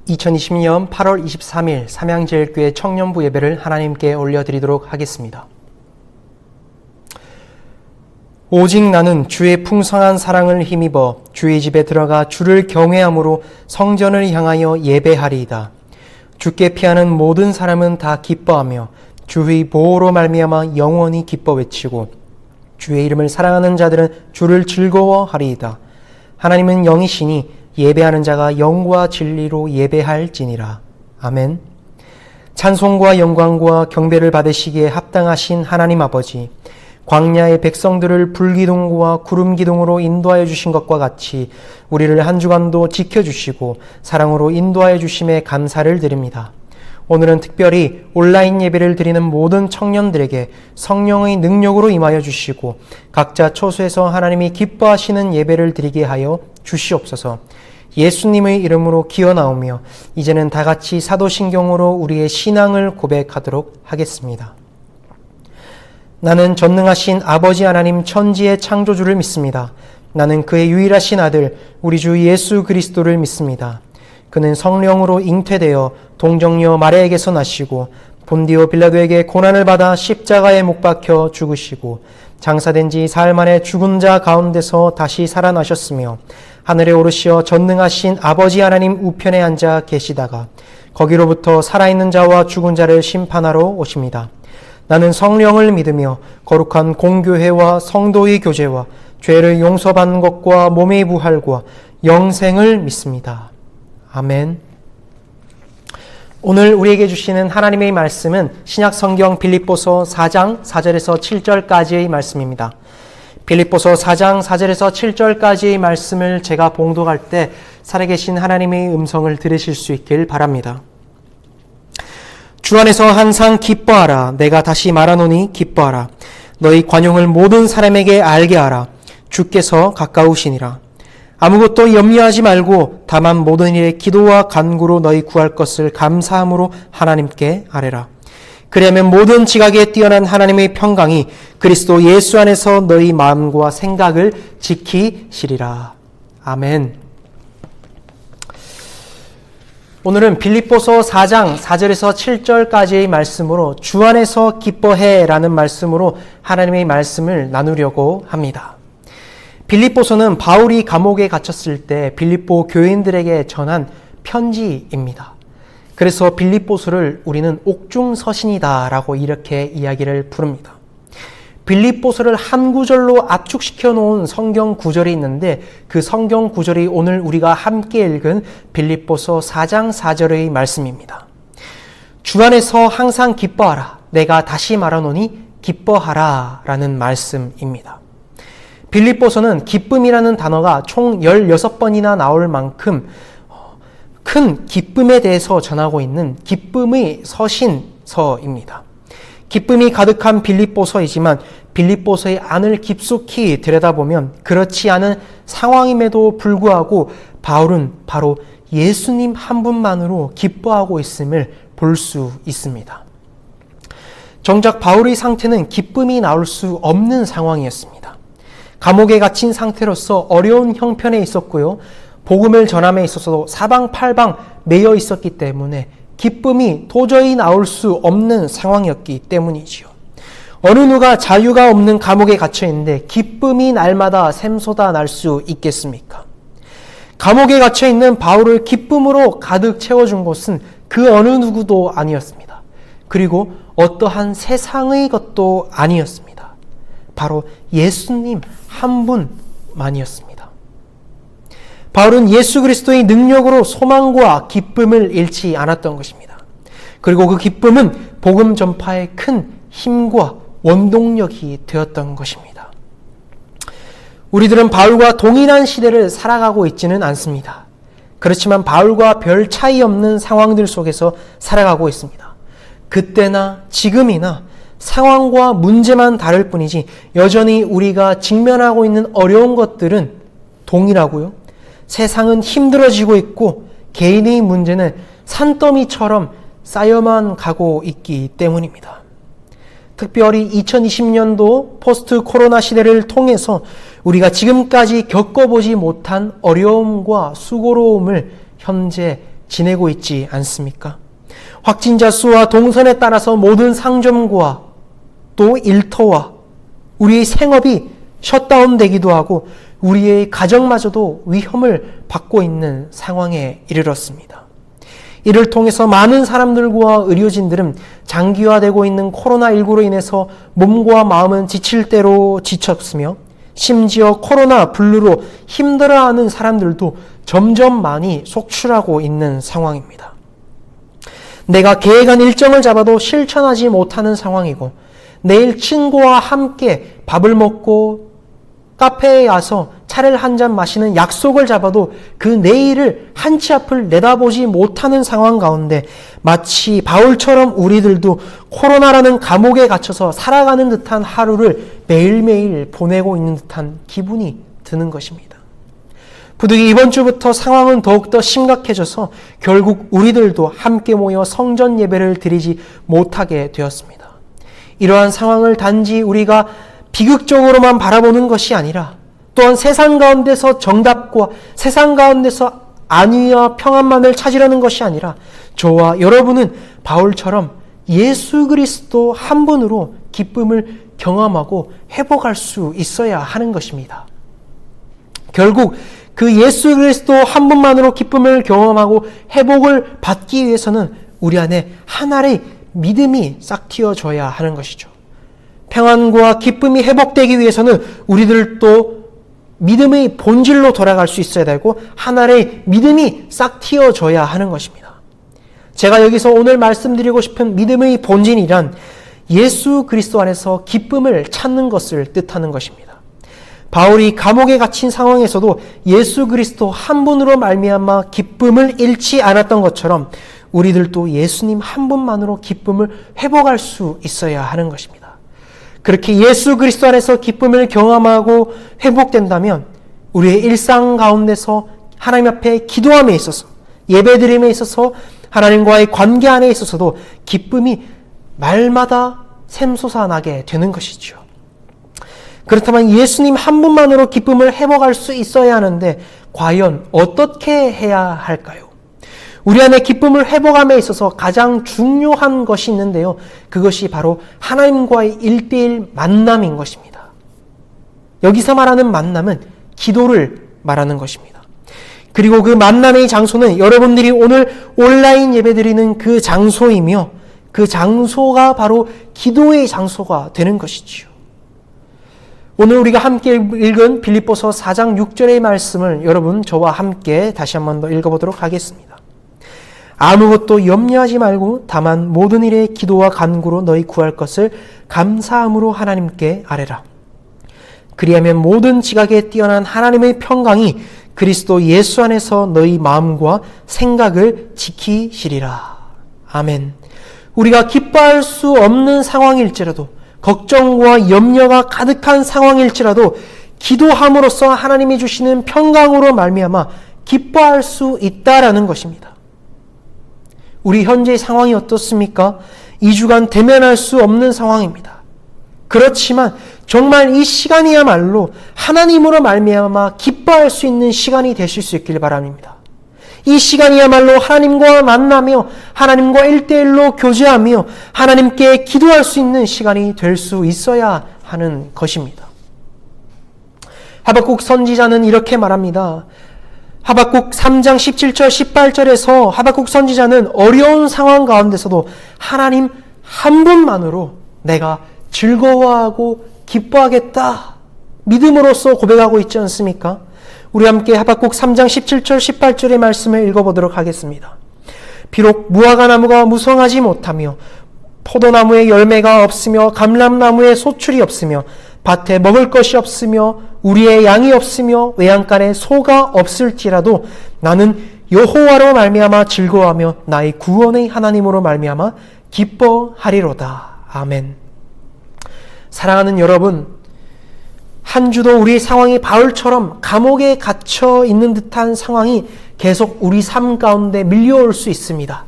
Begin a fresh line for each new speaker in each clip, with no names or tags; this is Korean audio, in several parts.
2020년 8월 23일 삼양제일교회 청년부 예배를 하나님께 올려드리도록 하겠습니다. 오직 나는 주의 풍성한 사랑을 힘입어 주의 집에 들어가 주를 경외함으로 성전을 향하여 예배하리이다. 주께 피하는 모든 사람은 다 기뻐하며 주의 보호로 말미암아 영원히 기뻐 외치고 주의 이름을 사랑하는 자들은 주를 즐거워하리이다. 하나님은 영이시니 예배하는 자가 영과 진리로 예배할지니라. 아멘. 찬송과 영광과 경배를 받으시기에 합당하신 하나님 아버지, 광야의 백성들을 불기둥과 구름기둥으로 인도하여 주신 것과 같이 우리를 한 주간도 지켜주시고 사랑으로 인도하여 주심에 감사를 드립니다. 오늘은 특별히 온라인 예배를 드리는 모든 청년들에게 성령의 능력으로 임하여 주시고 각자 처소에서 하나님이 기뻐하시는 예배를 드리게 하여 주시옵소서. 예수님의 이름으로 기어나오며 이제는 다 같이 사도신경으로 우리의 신앙을 고백하도록 하겠습니다. 나는 전능하신 아버지 하나님 천지의 창조주를 믿습니다. 나는 그의 유일하신 아들 우리 주 예수 그리스도를 믿습니다. 그는 성령으로 잉태되어 동정녀 마리아에게서 나시고 본디오 빌라도에게 고난을 받아 십자가에 못 박혀 죽으시고 장사된 지 사흘 만에 죽은 자 가운데서 다시 살아나셨으며 하늘에 오르시어 전능하신 아버지 하나님 우편에 앉아 계시다가 거기로부터 살아있는 자와 죽은 자를 심판하러 오십니다. 나는 성령을 믿으며 거룩한 공교회와 성도의 교제와 죄를 용서받는 것과 몸의 부활과 영생을 믿습니다. 아멘. 오늘 우리에게 주시는 하나님의 말씀은 신약성경 빌립보서 4장 4절에서 7절까지의 말씀입니다. 빌립보서 4장 4절에서 7절까지의 말씀을 제가 봉독할 때 살아계신 하나님의 음성을 들으실 수 있길 바랍니다. 주 안에서 항상 기뻐하라. 내가 다시 말하노니 기뻐하라. 너희 관용을 모든 사람에게 알게 하라. 주께서 가까우시니라. 아무것도 염려하지 말고 다만 모든 일에 기도와 간구로 너희 구할 것을 감사함으로 하나님께 아뢰라. 그리하면 모든 지각에 뛰어난 하나님의 평강이 그리스도 예수 안에서 너희 마음과 생각을 지키시리라. 아멘. 오늘은 빌립보서 4장 4절에서 7절까지의 말씀으로 주 안에서 기뻐해라는 말씀으로 하나님의 말씀을 나누려고 합니다. 빌립보서는 바울이 감옥에 갇혔을 때 빌립보 교인들에게 전한 편지입니다. 그래서 빌립보서를 우리는 옥중서신이다라고 이렇게 이야기를 부릅니다. 빌립보서를 한 구절로 압축시켜 놓은 성경 구절이 있는데 그 성경 구절이 오늘 우리가 함께 읽은 빌립보서 4장 4절의 말씀입니다. 주 안에서 항상 기뻐하라. 내가 다시 말하노니 기뻐하라 라는 말씀입니다. 빌립보서는 기쁨이라는 단어가 총 16번이나 나올 만큼 큰 기쁨에 대해서 전하고 있는 기쁨의 서신서입니다. 기쁨이 가득한 빌립보서이지만 빌립보서의 안을 깊숙이 들여다보면 그렇지 않은 상황임에도 불구하고 바울은 바로 예수님 한 분만으로 기뻐하고 있음을 볼 수 있습니다. 정작 바울의 상태는 기쁨이 나올 수 없는 상황이었습니다. 감옥에 갇힌 상태로서 어려운 형편에 있었고요. 복음을 전함에 있어서도 사방팔방 매여 있었기 때문에 기쁨이 도저히 나올 수 없는 상황이었기 때문이지요. 어느 누가 자유가 없는 감옥에 갇혀 있는데 기쁨이 날마다 샘솟아 날 수 있겠습니까? 감옥에 갇혀 있는 바울을 기쁨으로 가득 채워준 것은 그 어느 누구도 아니었습니다. 그리고 어떠한 세상의 것도 아니었습니다. 바로 예수님 한 분만이었습니다. 바울은 예수 그리스도의 능력으로 소망과 기쁨을 잃지 않았던 것입니다. 그리고 그 기쁨은 복음 전파의 큰 힘과 원동력이 되었던 것입니다. 우리들은 바울과 동일한 시대를 살아가고 있지는 않습니다. 그렇지만 바울과 별 차이 없는 상황들 속에서 살아가고 있습니다. 그때나 지금이나 상황과 문제만 다를 뿐이지 여전히 우리가 직면하고 있는 어려운 것들은 동일하고요. 세상은 힘들어지고 있고 개인의 문제는 산더미처럼 쌓여만 가고 있기 때문입니다. 특별히 2020년도 포스트 코로나 시대를 통해서 우리가 지금까지 겪어보지 못한 어려움과 수고로움을 현재 지내고 있지 않습니까? 확진자 수와 동선에 따라서 모든 상점과 또 일터와 우리의 생업이 셧다운되기도 하고 우리의 가정마저도 위험을 받고 있는 상황에 이르렀습니다. 이를 통해서 많은 사람들과 의료진들은 장기화되고 있는 코로나19로 인해서 몸과 마음은 지칠 대로 지쳤으며 심지어 코로나 블루로 힘들어하는 사람들도 점점 많이 속출하고 있는 상황입니다. 내가 계획한 일정을 잡아도 실천하지 못하는 상황이고 내일 친구와 함께 밥을 먹고 카페에 가서 차를 한 잔 마시는 약속을 잡아도 그 내일을 한 치 앞을 내다보지 못하는 상황 가운데 마치 바울처럼 우리들도 코로나라는 감옥에 갇혀서 살아가는 듯한 하루를 매일매일 보내고 있는 듯한 기분이 드는 것입니다. 부득이 이번 주부터 상황은 더욱더 심각해져서 결국 우리들도 함께 모여 성전 예배를 드리지 못하게 되었습니다. 이러한 상황을 단지 우리가 비극적으로만 바라보는 것이 아니라 또한 세상 가운데서 정답과 세상 가운데서 안위와 평안만을 찾으려는 것이 아니라 저와 여러분은 바울처럼 예수 그리스도 한 분으로 기쁨을 경험하고 회복할 수 있어야 하는 것입니다. 결국 그 예수 그리스도 한 분만으로 기쁨을 경험하고 회복을 받기 위해서는 우리 안에 하나의 믿음이 싹 틔어져야 하는 것이죠. 평안과 기쁨이 회복되기 위해서는 우리들도 믿음의 본질로 돌아갈 수 있어야 되고 하나의 믿음이 싹 틔어져야 하는 것입니다. 제가 여기서 오늘 말씀드리고 싶은 믿음의 본질이란 예수 그리스도 안에서 기쁨을 찾는 것을 뜻하는 것입니다. 바울이 감옥에 갇힌 상황에서도 예수 그리스도 한 분으로 말미암아 기쁨을 잃지 않았던 것처럼 우리들도 예수님 한 분만으로 기쁨을 회복할 수 있어야 하는 것입니다. 그렇게 예수 그리스도 안에서 기쁨을 경험하고 회복된다면 우리의 일상 가운데서 하나님 앞에 기도함에 있어서 예배드림에 있어서 하나님과의 관계 안에 있어서도 기쁨이 말마다 샘솟아나게 되는 것이죠. 그렇다면 예수님 한 분만으로 기쁨을 회복할 수 있어야 하는데 과연 어떻게 해야 할까요? 우리 안에 기쁨을 회복함에 있어서 가장 중요한 것이 있는데요. 그것이 바로 하나님과의 1:1 만남인 것입니다. 여기서 말하는 만남은 기도를 말하는 것입니다. 그리고 그 만남의 장소는 여러분들이 오늘 온라인 예배드리는 그 장소이며 그 장소가 바로 기도의 장소가 되는 것이지요. 오늘 우리가 함께 읽은 빌립보서 4장 6절의 말씀을 여러분 저와 함께 다시 한 번 더 읽어보도록 하겠습니다. 아무것도 염려하지 말고 다만 모든 일에 기도와 간구로 너희 구할 것을 감사함으로 하나님께 아뢰라. 그리하면 모든 지각에 뛰어난 하나님의 평강이 그리스도 예수 안에서 너희 마음과 생각을 지키시리라. 아멘. 우리가 기뻐할 수 없는 상황일지라도 걱정과 염려가 가득한 상황일지라도 기도함으로써 하나님이 주시는 평강으로 말미암아 기뻐할 수 있다라는 것입니다. 우리 현재의 상황이 어떻습니까? 2주간 대면할 수 없는 상황입니다. 그렇지만 정말 이 시간이야말로 하나님으로 말미암아 기뻐할 수 있는 시간이 되실 수 있길 바랍니다. 이 시간이야말로 하나님과 만나며 하나님과 1:1로 교제하며 하나님께 기도할 수 있는 시간이 될 수 있어야 하는 것입니다. 하박국 선지자는 이렇게 말합니다. 하박국 3장 17절 18절에서 하박국 선지자는 어려운 상황 가운데서도 하나님 한 분만으로 내가 즐거워하고 기뻐하겠다 믿음으로써 고백하고 있지 않습니까? 우리 함께 하박국 3장 17절 18절의 말씀을 읽어보도록 하겠습니다. 비록 무화과 나무가 무성하지 못하며 포도나무에 열매가 없으며 감람나무에 소출이 없으며 밭에 먹을 것이 없으며 우리의 양이 없으며 외양간에 소가 없을지라도 나는 여호와로 말미암아 즐거워하며 나의 구원의 하나님으로 말미암아 기뻐하리로다. 아멘. 사랑하는 여러분, 한 주도 우리의 상황이 바울처럼 감옥에 갇혀 있는 듯한 상황이 계속 우리 삶 가운데 밀려올 수 있습니다.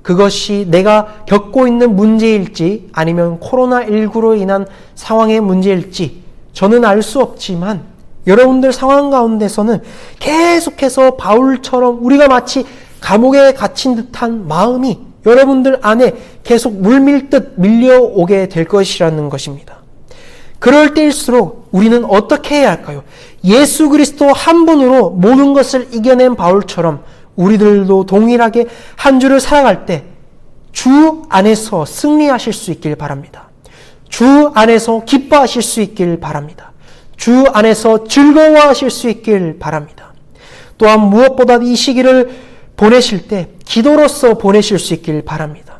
그것이 내가 겪고 있는 문제일지 아니면 코로나19로 인한 상황의 문제일지 저는 알 수 없지만 여러분들 상황 가운데서는 계속해서 바울처럼 우리가 마치 감옥에 갇힌 듯한 마음이 여러분들 안에 계속 물밀듯 밀려오게 될 것이라는 것입니다. 그럴 때일수록 우리는 어떻게 해야 할까요? 예수 그리스도 한 분으로 모든 것을 이겨낸 바울처럼 우리들도 동일하게 한 주를 살아갈 때 주 안에서 승리하실 수 있길 바랍니다. 주 안에서 기뻐하실 수 있길 바랍니다. 주 안에서 즐거워하실 수 있길 바랍니다. 또한 무엇보다 이 시기를 보내실 때 기도로서 보내실 수 있길 바랍니다.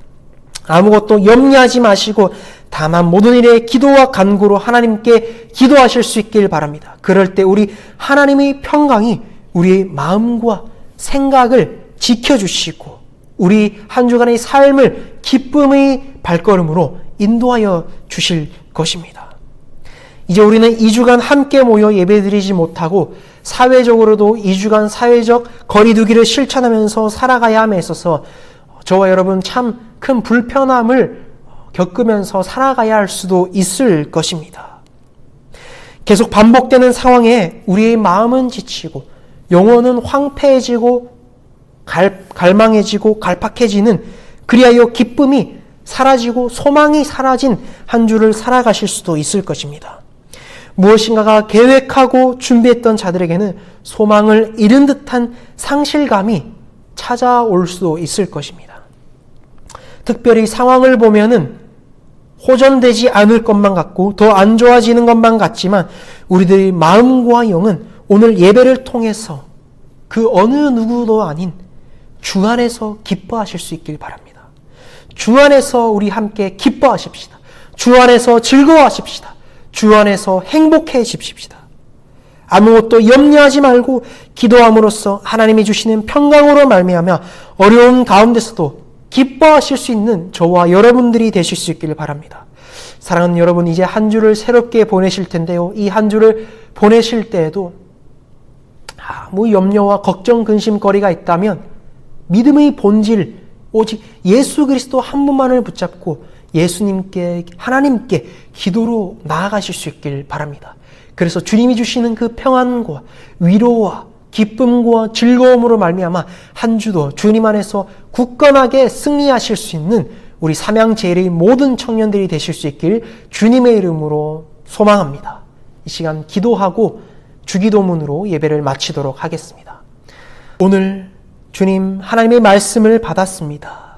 아무것도 염려하지 마시고 다만 모든 일에 기도와 간구로 하나님께 기도하실 수 있길 바랍니다. 그럴 때 우리 하나님의 평강이 우리의 마음과 생각을 지켜주시고 우리 한 주간의 삶을 기쁨의 발걸음으로 인도하여 주실 것입니다. 이제 우리는 2주간 함께 모여 예배드리지 못하고 사회적으로도 2주간 사회적 거리두기를 실천하면서 살아가야 함에 있어서 저와 여러분 참 큰 불편함을 겪으면서 살아가야 할 수도 있을 것입니다. 계속 반복되는 상황에 우리의 마음은 지치고 영혼은 황폐해지고 갈망해지고 갈팍해지는 그리하여 기쁨이 사라지고 소망이 사라진 한 주를 살아가실 수도 있을 것입니다. 무엇인가가 계획하고 준비했던 자들에게는 소망을 잃은 듯한 상실감이 찾아올 수도 있을 것입니다. 특별히 상황을 보면은 호전되지 않을 것만 같고 더 안 좋아지는 것만 같지만 우리들의 마음과 영은 오늘 예배를 통해서 그 어느 누구도 아닌 주 안에서 기뻐하실 수 있길 바랍니다. 주 안에서 우리 함께 기뻐하십시다. 주 안에서 즐거워하십시다. 주 안에서 행복해집시다. 아무것도 염려하지 말고 기도함으로써 하나님이 주시는 평강으로 말미암아 어려운 가운데서도 기뻐하실 수 있는 저와 여러분들이 되실 수 있기를 바랍니다. 사랑하는 여러분, 이제 한 주를 새롭게 보내실 텐데요. 이 한 주를 보내실 때에도 아무 염려와 걱정, 근심거리가 있다면 믿음의 본질, 오직 예수 그리스도 한 분만을 붙잡고 예수님께, 하나님께 기도로 나아가실 수 있길 바랍니다. 그래서 주님이 주시는 그 평안과 위로와 기쁨과 즐거움으로 말미암아 한 주도 주님 안에서 굳건하게 승리하실 수 있는 우리 삼양제일의 모든 청년들이 되실 수 있길 주님의 이름으로 소망합니다. 이 시간 기도하고 주기도문으로 예배를 마치도록 하겠습니다. 오늘 주님 하나님의 말씀을 받았습니다.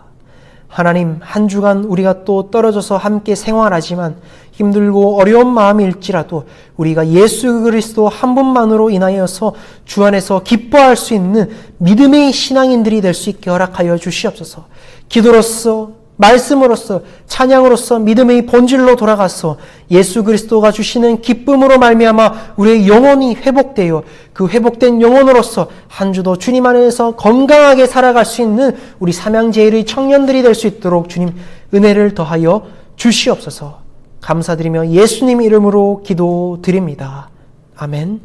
하나님, 한 주간 우리가 또 떨어져서 함께 생활하지만 힘들고 어려운 마음일지라도 우리가 예수 그리스도 한 분만으로 인하여서 주 안에서 기뻐할 수 있는 믿음의 신앙인들이 될 수 있게 허락하여 주시옵소서. 기도로서, 말씀으로서, 찬양으로서 믿음의 본질로 돌아가서 예수 그리스도가 주시는 기쁨으로 말미암아 우리의 영혼이 회복되어 그 회복된 영혼으로서 한 주도 주님 안에서 건강하게 살아갈 수 있는 우리 삼양제일의 청년들이 될 수 있도록 주님 은혜를 더하여 주시옵소서. 감사드리며 예수님 이름으로 기도드립니다. 아멘.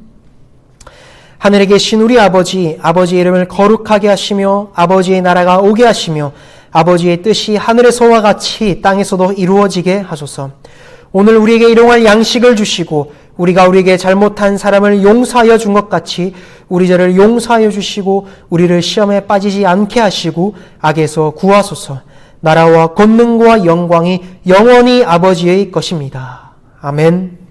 하늘에 계신 우리 아버지, 아버지의 이름을 거룩하게 하시며 아버지의 나라가 오게 하시며 아버지의 뜻이 하늘에서와 같이 땅에서도 이루어지게 하소서. 오늘 우리에게 일용할 양식을 주시고 우리가 우리에게 잘못한 사람을 용서하여 준 것 같이 우리 죄를 용서하여 주시고 우리를 시험에 빠지지 않게 하시고 악에서 구하소서. 나라와 권능과 영광이 영원히 아버지의 것입니다. 아멘.